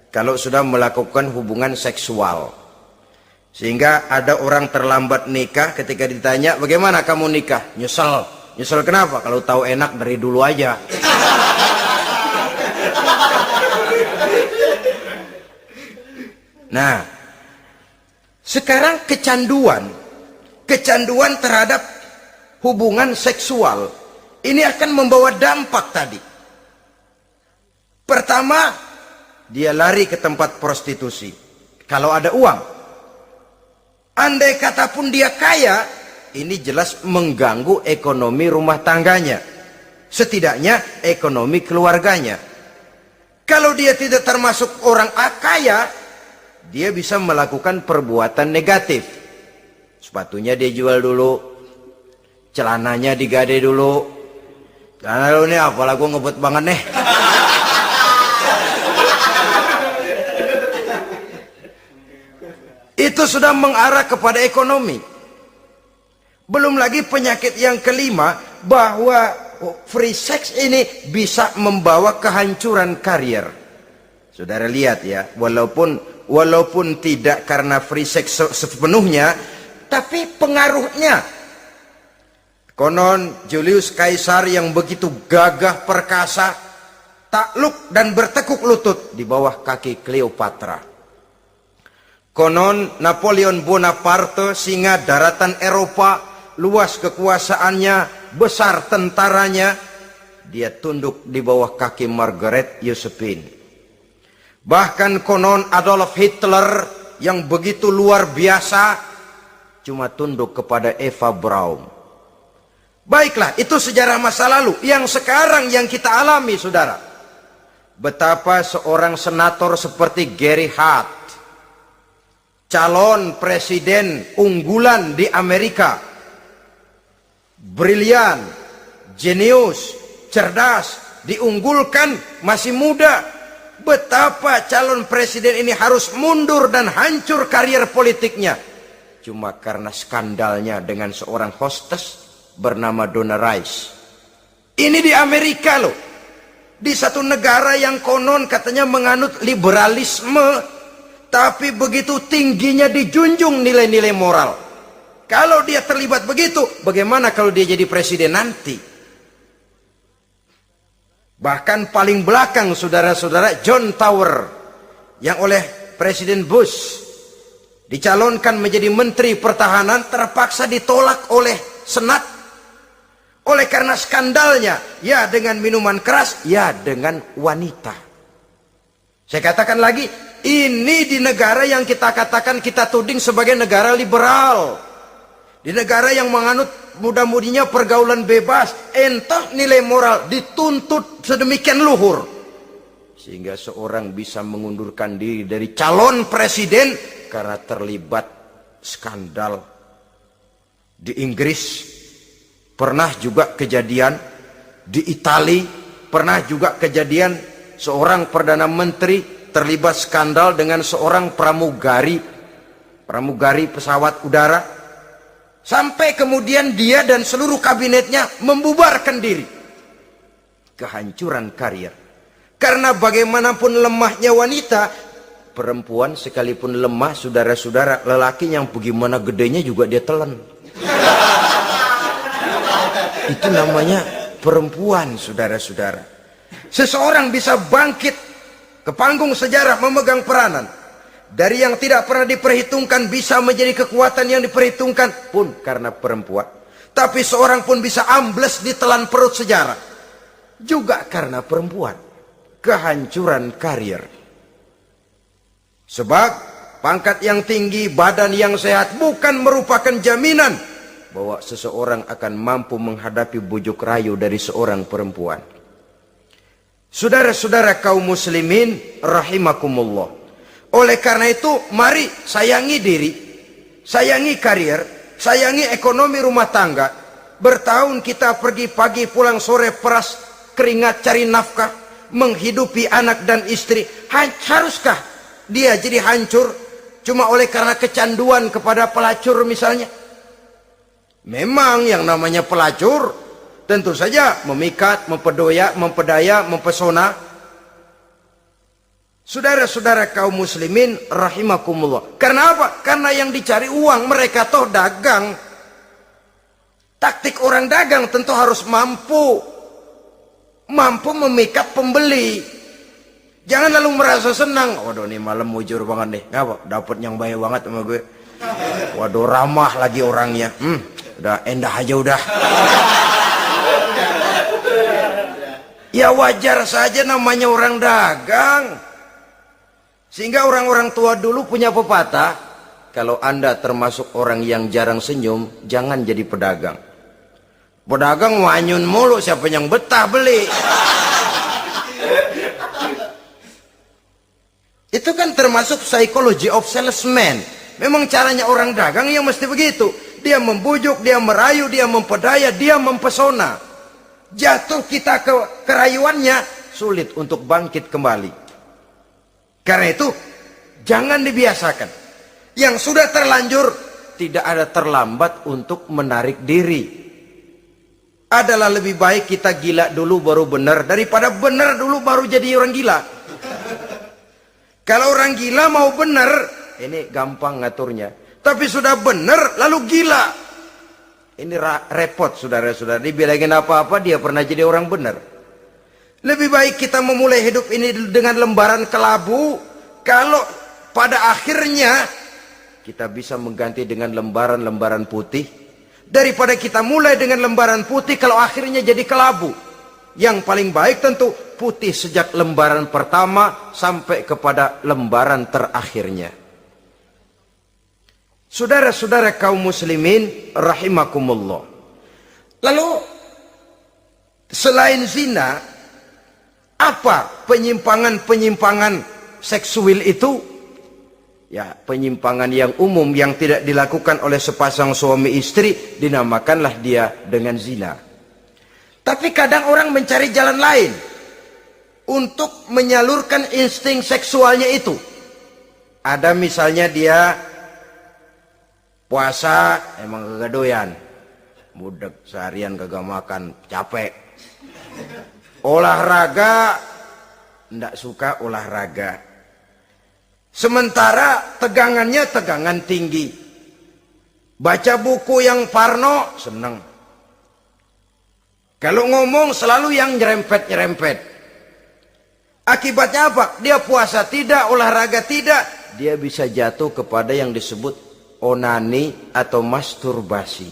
kalau sudah melakukan hubungan seksual. Sehingga ada orang terlambat nikah, ketika ditanya bagaimana kamu nikah, nyesel kenapa? Kalau tahu enak dari dulu aja. Nah, sekarang kecanduan terhadap hubungan seksual ini akan membawa dampak tadi. Pertama, dia lari ke tempat prostitusi kalau ada uang. Andai kata pun dia kaya, ini jelas mengganggu ekonomi rumah tangganya, setidaknya ekonomi keluarganya. Kalau dia tidak termasuk orang kaya, dia bisa melakukan perbuatan negatif. Sepatunya dia jual dulu, celananya digade dulu. Celana lu nih apalah gua ngebut banget nih. Itu sudah mengarah kepada ekonomi. Belum lagi penyakit yang kelima, bahwa free sex ini bisa membawa kehancuran karier. Saudara lihat ya, walaupun tidak karena free sex sepenuhnya, tapi pengaruhnya. Konon Julius Caesar yang begitu gagah perkasa, takluk dan bertekuk lutut di bawah kaki Cleopatra. Konon Napoleon Bonaparte, singa daratan Eropa, luas kekuasaannya, besar tentaranya, dia tunduk di bawah kaki Margaret Josephine. Bahkan konon Adolf Hitler yang begitu luar biasa cuma tunduk kepada Eva Braun. Baiklah, itu sejarah masa lalu. Yang sekarang yang kita alami, saudara, betapa seorang senator seperti Gary Hart, calon presiden unggulan di Amerika, brilian, jenius, cerdas, diunggulkan, masih muda. Betapa calon presiden ini harus mundur dan hancur karier politiknya cuma karena skandalnya dengan seorang hostess bernama Donna Rice. Ini di Amerika loh, di satu negara yang konon katanya menganut liberalisme, tapi begitu tingginya dijunjung nilai-nilai moral. Kalau dia terlibat begitu, bagaimana kalau dia jadi presiden nanti? Bahkan paling belakang, saudara-saudara, John Tower yang oleh Presiden Bush dicalonkan menjadi Menteri Pertahanan terpaksa ditolak oleh Senat oleh karena skandalnya, ya dengan minuman keras, ya dengan wanita. Saya katakan lagi, ini di negara yang kita katakan, kita tuding sebagai negara liberal, di negara yang menganut mudah-mudinya pergaulan bebas, entah nilai moral dituntut sedemikian luhur sehingga seorang bisa mengundurkan diri dari calon presiden karena terlibat skandal. Di Inggris pernah juga kejadian, di Italia pernah juga kejadian, seorang perdana menteri terlibat skandal dengan seorang pramugari pesawat udara, sampai kemudian dia dan seluruh kabinetnya membubarkan diri. Kehancuran karier. Karena bagaimanapun lemahnya wanita, perempuan sekalipun lemah, saudara-saudara, lelaki yang bagaimana gedenya juga dia telan. Itu namanya perempuan, saudara-saudara. Seseorang bisa bangkit ke panggung sejarah memegang peranan. Dari yang tidak pernah diperhitungkan bisa menjadi kekuatan yang diperhitungkan pun karena perempuan. Tapi seorang pun bisa ambles di telan perut sejarah juga karena perempuan. Kehancuran karier. Sebab pangkat yang tinggi, badan yang sehat bukan merupakan jaminan bahwa seseorang akan mampu menghadapi bujuk rayu dari seorang perempuan. Saudara-saudara kaum muslimin rahimakumullah. Oleh karena itu, mari sayangi diri, sayangi karier, sayangi ekonomi rumah tangga. Bertahun kita pergi pagi pulang sore, peras keringat cari nafkah, menghidupi anak dan istri. Haruskah dia jadi hancur cuma oleh karena kecanduan kepada pelacur misalnya? Memang yang namanya pelacur tentu saja memikat, mempedaya, mempesona. Saudara-saudara kaum muslimin rahimakumullah. Karena apa? Karena yang dicari uang, mereka toh dagang. Taktik orang dagang tentu harus mampu memikat pembeli. Jangan lalu merasa senang. Waduh, ini malam mujur banget nih. Ngapa? Dapat yang baik banget sama gue. Waduh, ramah lagi orangnya. Udah endah aja udah. Ya wajar saja, namanya orang dagang. Sehingga orang-orang tua dulu punya pepatah, kalau Anda termasuk orang yang jarang senyum, jangan jadi pedagang. Pedagang wanyun mulu, siapa yang betah beli? Itu kan termasuk psychology of salesman. Memang caranya orang dagang yang mesti begitu. Dia membujuk, dia merayu, dia mempedaya, dia mempesona. Jatuh kita ke kerayuannya, sulit untuk bangkit kembali. Karena itu, jangan dibiasakan. Yang sudah terlanjur, tidak ada terlambat untuk menarik diri. Adalah lebih baik kita gila dulu baru benar, daripada benar dulu baru jadi orang gila. Kalau orang gila mau benar, ini gampang ngaturnya. Tapi sudah benar lalu gila, ini repot, saudara-saudara. Dibilangin apa-apa dia pernah jadi orang benar. Lebih baik kita memulai hidup ini dengan lembaran kelabu. Kalau pada akhirnya kita bisa mengganti dengan lembaran-lembaran putih, Daripada kita mulai dengan lembaran putih kalau akhirnya jadi kelabu. Yang paling baik tentu putih sejak lembaran pertama sampai kepada lembaran terakhirnya. Saudara-saudara kaum muslimin rahimakumullah. Lalu selain zina, apa penyimpangan-penyimpangan seksual itu? Ya, penyimpangan yang umum yang tidak dilakukan oleh sepasang suami istri dinamakanlah dia dengan zina. Tapi kadang orang mencari jalan lain untuk menyalurkan insting seksualnya itu. Ada misalnya dia puasa emang kagak doyan, budek seharian kagak makan, capek. Olahraga ndak suka olahraga. Sementara tegangannya tegangan tinggi. Baca buku yang parno seneng. Kalau ngomong selalu yang nyerempet-nyerempet. Akibatnya apa? Dia puasa tidak, olahraga tidak. Dia bisa jatuh kepada yang disebut onani atau masturbasi.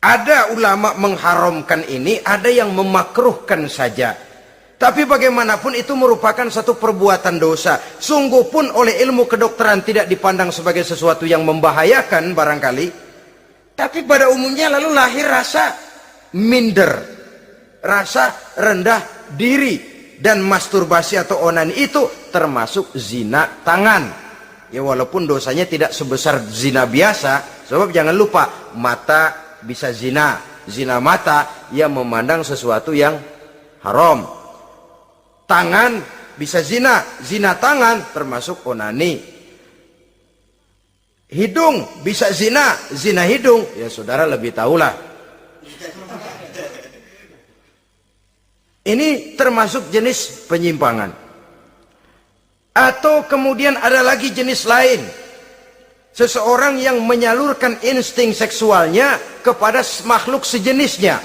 Ada ulama mengharamkan ini, ada yang memakruhkan saja. Tapi bagaimanapun itu merupakan satu perbuatan dosa. Sungguh pun oleh ilmu kedokteran tidak dipandang sebagai sesuatu yang membahayakan barangkali. Tapi pada umumnya lalu lahir rasa minder, rasa rendah diri. Dan masturbasi atau onani itu termasuk zina tangan. Ya walaupun dosanya tidak sebesar zina biasa. Sebab jangan lupa, mata bisa zina. Zina mata, ia memandang sesuatu yang haram. Tangan bisa zina. Zina tangan termasuk onani. Hidung bisa zina. Zina hidung, ya saudara lebih tahulah. Ini termasuk jenis penyimpangan. Atau kemudian ada lagi jenis lain. Seseorang yang menyalurkan insting seksualnya kepada makhluk sejenisnya.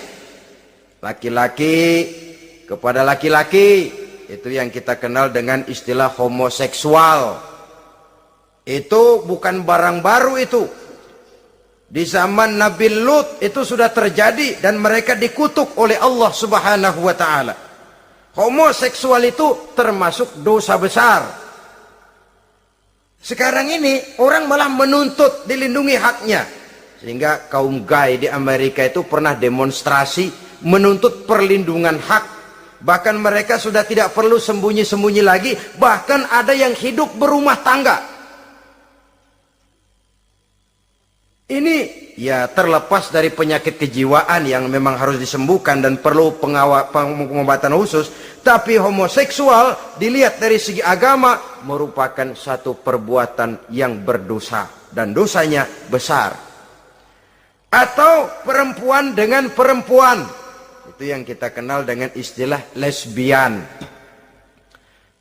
Laki-laki kepada laki-laki. Itu yang kita kenal dengan istilah homoseksual. Itu bukan barang baru itu. Di zaman Nabi Lut itu sudah terjadi dan mereka dikutuk oleh Allah Subhanahu wa taala. Homoseksual itu termasuk dosa besar. Sekarang ini orang malah menuntut dilindungi haknya. Sehingga kaum gay di Amerika itu pernah demonstrasi menuntut perlindungan hak. Bahkan mereka sudah tidak perlu sembunyi-sembunyi lagi, bahkan ada yang hidup berumah tangga. Ini ya terlepas dari penyakit kejiwaan yang memang harus disembuhkan dan perlu pengobatan khusus. Tapi homoseksual dilihat dari segi agama merupakan satu perbuatan yang berdosa. Dan dosanya besar. Atau perempuan dengan perempuan. Itu yang kita kenal dengan istilah lesbian.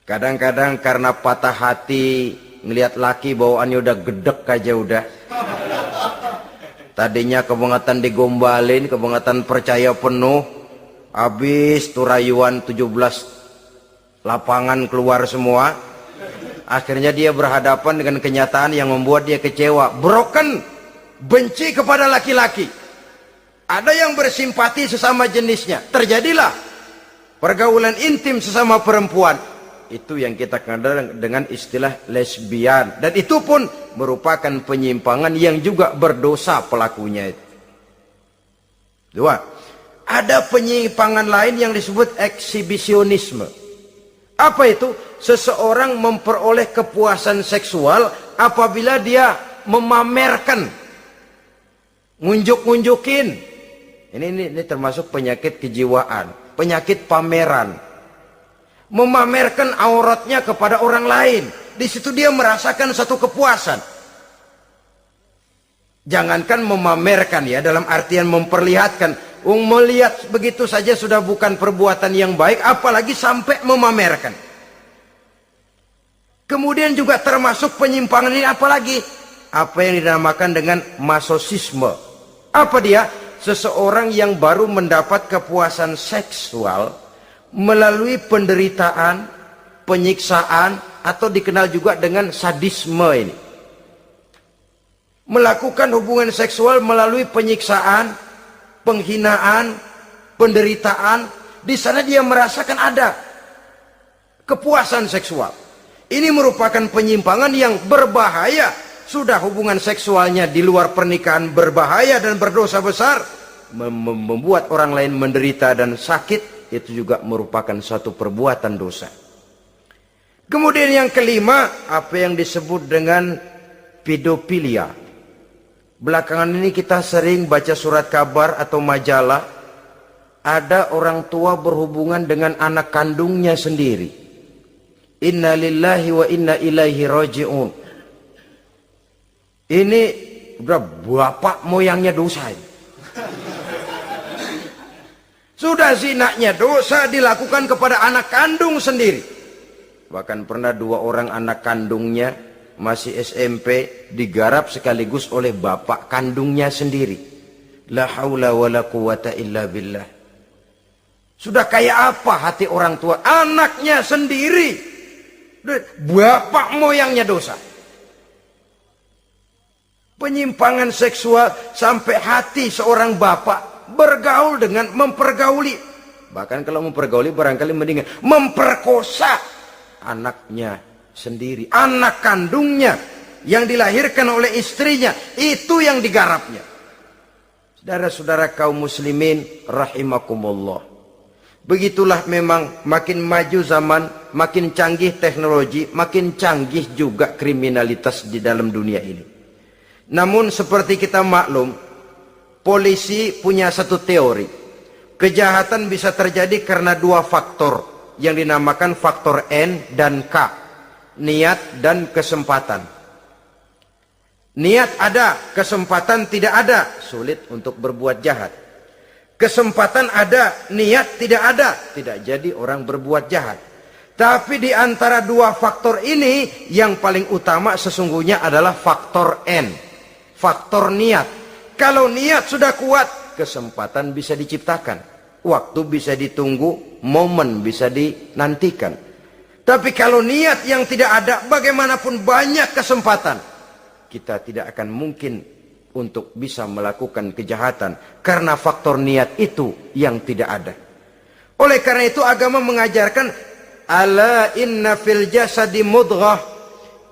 Kadang-kadang karena patah hati ngelihat laki bawaannya udah gedek aja udah. Tadinya kebangatan digombalin, kebangatan percaya penuh. Habis turayuan 17 lapangan keluar semua. Akhirnya dia berhadapan dengan kenyataan yang membuat dia kecewa. Broken, benci kepada laki-laki. Ada yang bersimpati sesama jenisnya. Terjadilah pergaulan intim sesama perempuan. Itu yang kita kenal dengan istilah lesbian. Dan itu pun merupakan penyimpangan yang juga berdosa pelakunya itu. Dua. Ada penyimpangan lain yang disebut eksibisionisme. Apa itu? Seseorang memperoleh kepuasan seksual apabila dia memamerkan, ngunjuk-ngunjukin. Ini termasuk penyakit kejiwaan, penyakit pameran. Memamerkan auratnya kepada orang lain. Di situ dia merasakan satu kepuasan. Jangankan memamerkan ya, dalam artian memperlihatkan. Melihat begitu saja sudah bukan perbuatan yang baik, apalagi sampai memamerkan. Kemudian juga termasuk penyimpangan ini apalagi? Apa yang dinamakan dengan masochisme. Apa dia? Seseorang yang baru mendapat kepuasan seksual melalui penderitaan, penyiksaan, atau dikenal juga dengan sadisme ini. melakukan hubungan seksual melalui penyiksaan, penghinaan, penderitaan. Di sana dia merasakan ada kepuasan seksual. Ini merupakan penyimpangan yang berbahaya. Sudah hubungan seksualnya di luar pernikahan berbahaya dan berdosa besar, membuat orang lain menderita dan sakit, itu juga merupakan suatu perbuatan dosa. Kemudian yang kelima, apa yang disebut dengan pedofilia. Belakangan ini kita sering baca surat kabar atau majalah, ada orang tua berhubungan dengan anak kandungnya sendiri. Inna lillahi wa inna ilaihi raji'un. Ini udah bapak moyangnya dosa. Sudah zinanya dosa dilakukan kepada anak kandung sendiri. Bahkan pernah 2 orang anak kandungnya masih SMP digarap sekaligus oleh bapak kandungnya sendiri. La haula wala quwata illa billah. Sudah kayak apa hati orang tua? Anaknya sendiri, bapak moyangnya dosa. Penyimpangan seksual sampai hati seorang bapak bergaul dengan mempergauli. Bahkan kalau mempergauli barangkali mendingan memperkosa anaknya sendiri, anak kandungnya yang dilahirkan oleh istrinya, itu yang digarapnya. Saudara-saudara kaum muslimin rahimakumullah. Begitulah memang makin maju zaman, makin canggih teknologi, makin canggih juga kriminalitas di dalam dunia ini. Namun seperti kita maklum, polisi punya satu teori. Kejahatan bisa terjadi karena 2 faktor yang dinamakan faktor N dan K, niat dan kesempatan. Niat ada, kesempatan tidak ada, sulit untuk berbuat jahat. Kesempatan ada, niat tidak ada, tidak jadi orang berbuat jahat. Tapi di antara 2 faktor ini, yang paling utama sesungguhnya adalah faktor N, faktor niat. Kalau niat sudah kuat, kesempatan bisa diciptakan. Waktu bisa ditunggu, momen bisa dinantikan. Tapi kalau niat yang tidak ada, bagaimanapun banyak kesempatan, kita tidak akan mungkin untuk bisa melakukan kejahatan. Karena faktor niat itu yang tidak ada. Oleh karena itu agama mengajarkan, ala inna fil jasadi mudghah,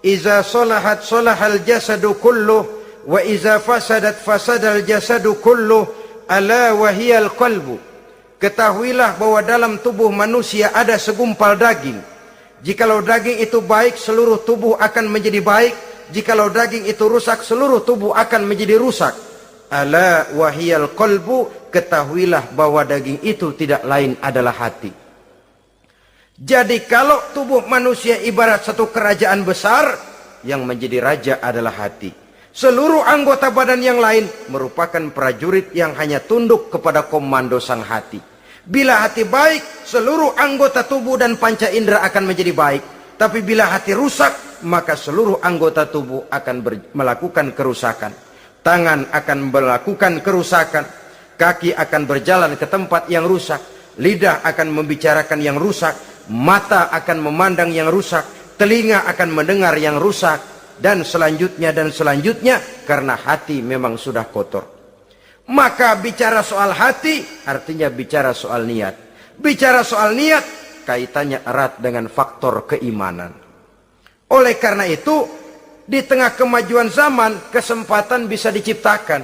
iza solahat solahal jasadu kulluh, wa iza fasadat fasadal jasadu kulluh, ala wahiyal qalbu. Ketahuilah bahwa dalam tubuh manusia ada segumpal daging. Jikalau daging itu baik, seluruh tubuh akan menjadi baik. Jikalau daging itu rusak, seluruh tubuh akan menjadi rusak. Ala wahiyal qalbu, ketahuilah bahwa daging itu tidak lain adalah hati. Jadi kalau tubuh manusia ibarat satu kerajaan besar, yang menjadi raja adalah hati. Seluruh anggota badan yang lain merupakan prajurit yang hanya tunduk kepada komando sang hati. Bila hati baik, seluruh anggota tubuh dan panca indera akan menjadi baik. Tapi bila hati rusak, maka seluruh anggota tubuh akan melakukan kerusakan. Tangan akan melakukan kerusakan. Kaki akan berjalan ke tempat yang rusak. Lidah akan membicarakan yang rusak. Mata akan memandang yang rusak. Telinga akan mendengar yang rusak. Dan selanjutnya karena hati memang sudah kotor. Maka bicara soal hati artinya bicara soal niat. Bicara soal niat kaitannya erat dengan faktor keimanan. Oleh karena itu di tengah kemajuan zaman kesempatan bisa diciptakan.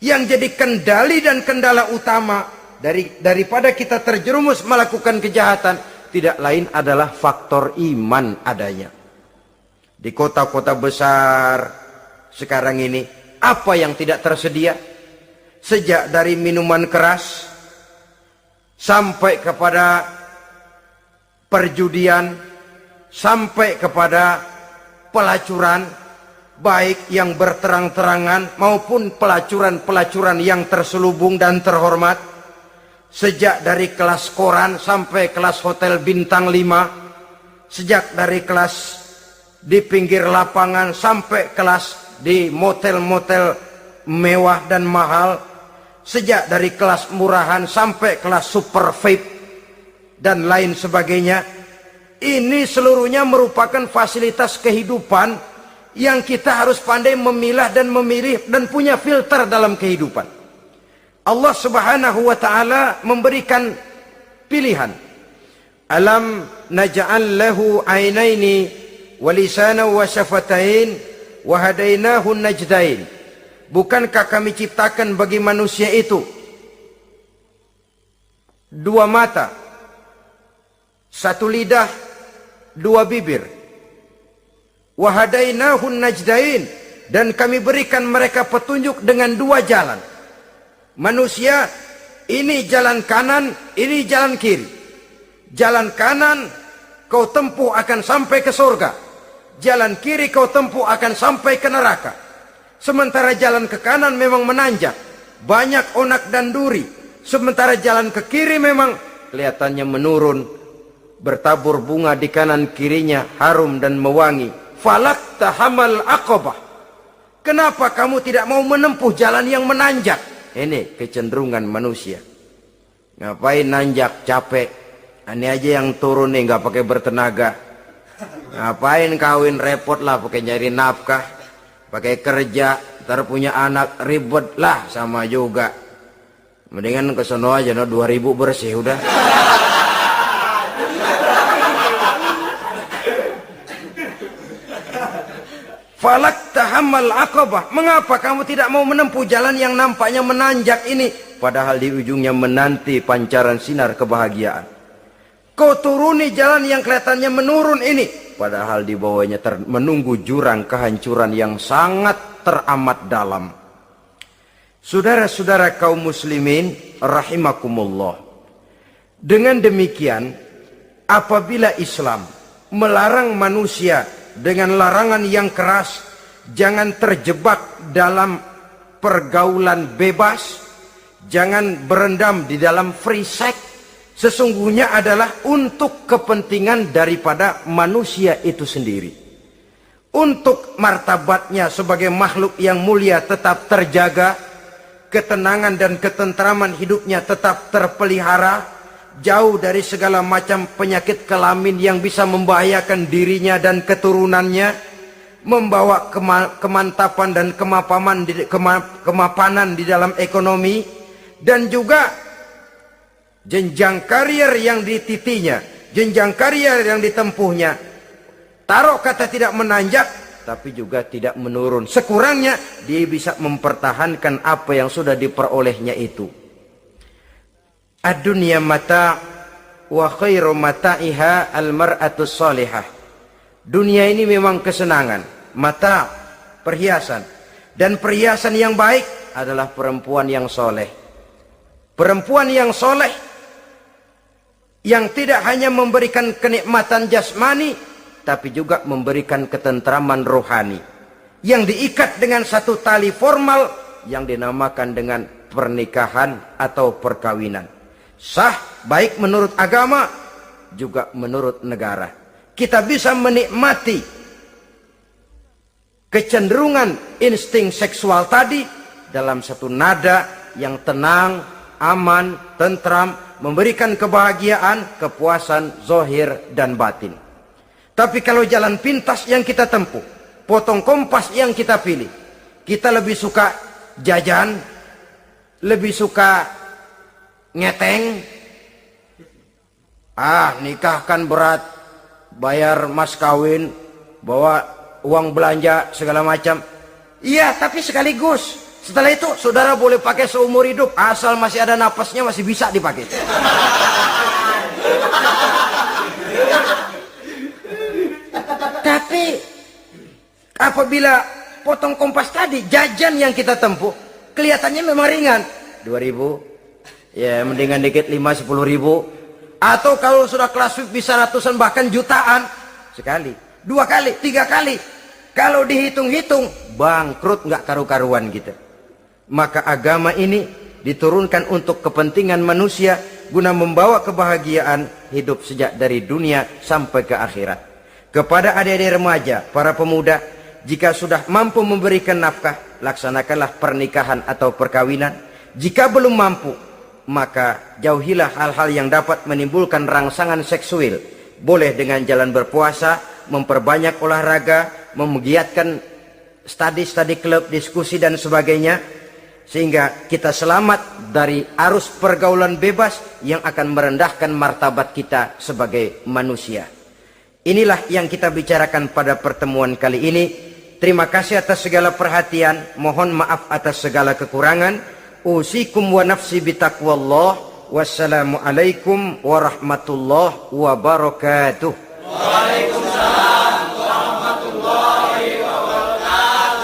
Yang jadi kendali dan kendala utama daripada kita terjerumus melakukan kejahatan tidak lain adalah faktor iman adanya. Di kota-kota besar sekarang ini, apa yang tidak tersedia? Sejak dari minuman keras, sampai kepada perjudian, sampai kepada pelacuran, baik yang berterang-terangan maupun pelacuran-pelacuran yang terselubung dan terhormat. Sejak dari kelas koran sampai kelas hotel bintang 5, sejak dari kelas di pinggir lapangan sampai kelas di motel-motel mewah dan mahal, sejak dari kelas murahan sampai kelas super VIP dan lain sebagainya. Ini seluruhnya merupakan fasilitas kehidupan yang kita harus pandai memilah dan memilih dan punya filter dalam kehidupan. Allah Subhanahu wa taala memberikan pilihan. Alam naj'al lahu 'ainaini wa lisanan wa syafatain wa hadainahu najdain. Bukankah kami ciptakan bagi manusia itu dua mata, satu lidah, dua bibir. Wa hadainahu najdain, dan kami berikan mereka petunjuk dengan dua jalan. Manusia ini jalan kanan, ini jalan kiri. Jalan kanan kau tempuh akan sampai ke surga. Jalan kiri kau tempuh akan sampai ke neraka. Sementara jalan ke kanan memang menanjak, banyak onak dan duri. Sementara jalan ke kiri memang kelihatannya menurun, bertabur bunga di kanan kirinya, harum dan mewangi. Falak tahamal aqabah. Kenapa kamu tidak mau menempuh jalan yang menanjak? Ini kecenderungan manusia. Ngapain nanjak, capek. Ini aja yang turun nih nggak pakai bertenaga. Ngapain kawin, repot lah pakai nyari nafkah, pakai kerja, ntar punya anak ribet lah, sama juga. Mendingan ke sono aja, no 2000 bersih udah. Falak tahammal aqabah. Mengapa kamu tidak mau menempuh jalan yang nampaknya menanjak ini, padahal di ujungnya menanti pancaran sinar kebahagiaan? Kau turuni jalan yang kelihatannya menurun ini, padahal di bawahnya menunggu jurang kehancuran yang sangat teramat dalam. Saudara-saudara kaum muslimin rahimakumullah. Dengan demikian, apabila Islam melarang manusia dengan larangan yang keras, jangan terjebak dalam pergaulan bebas, jangan berendam di dalam free sex, sesungguhnya adalah untuk kepentingan daripada manusia itu sendiri. Untuk martabatnya sebagai makhluk yang mulia tetap terjaga, ketenangan dan ketentraman hidupnya tetap terpelihara, jauh dari segala macam penyakit kelamin yang bisa membahayakan dirinya dan keturunannya, membawa kemantapan dan kemapanan di dalam ekonomi, dan juga jenjang karier yang dititinya, jenjang karier yang ditempuhnya. Taruh kata tidak menanjak, tapi juga tidak menurun. Sekurangnya dia bisa mempertahankan apa yang sudah diperolehnya itu. Ad-dunya mata' wa khairu mata'iha al-mar'atus salihah. Dunia ini memang kesenangan, mata', perhiasan. Dan perhiasan yang baik adalah perempuan yang soleh. Perempuan yang soleh yang tidak hanya memberikan kenikmatan jasmani, tapi juga memberikan ketentraman rohani, yang diikat dengan satu tali formal yang dinamakan dengan pernikahan atau perkawinan. Sah baik menurut agama juga menurut negara. Kita bisa menikmati kecenderungan insting seksual tadi dalam satu nada yang tenang, aman, tentram, memberikan kebahagiaan, kepuasan zahir dan batin. Tapi kalau jalan pintas yang kita tempuh, potong kompas yang kita pilih, kita lebih suka jajan, lebih suka ngeteng. Nikah kan berat, bayar mas kawin, bawa uang belanja segala macam. Iya, tapi sekaligus. Setelah itu saudara boleh pakai seumur hidup, asal masih ada napasnya masih bisa dipakai. Tapi apabila potong kompas tadi, jajan yang kita tempuh kelihatannya memang ringan, 2000, ya mendingan dikit 5-10 ribu. Atau kalau sudah kelas VIP bisa ratusan bahkan jutaan, sekali, 2 kali, 3 kali. Kalau dihitung-hitung bangkrut nggak karu-karuan gitu. Maka agama ini diturunkan untuk kepentingan manusia guna membawa kebahagiaan hidup sejak dari dunia sampai ke akhirat. Kepada adik-adik remaja, para pemuda, jika sudah mampu memberikan nafkah, laksanakanlah pernikahan atau perkawinan. Jika belum mampu, maka jauhilah hal-hal yang dapat menimbulkan rangsangan seksual. Boleh dengan jalan berpuasa, memperbanyak olahraga, menggiatkan studi klub, diskusi dan sebagainya, sehingga kita selamat dari arus pergaulan bebas yang akan merendahkan martabat kita sebagai manusia. Inilah yang kita bicarakan pada pertemuan kali ini. Terima kasih atas segala perhatian, mohon maaf atas segala kekurangan. Usikum wa nafsi bitaqwallah. Wassalamualaikum warahmatullahi wabarakatuh.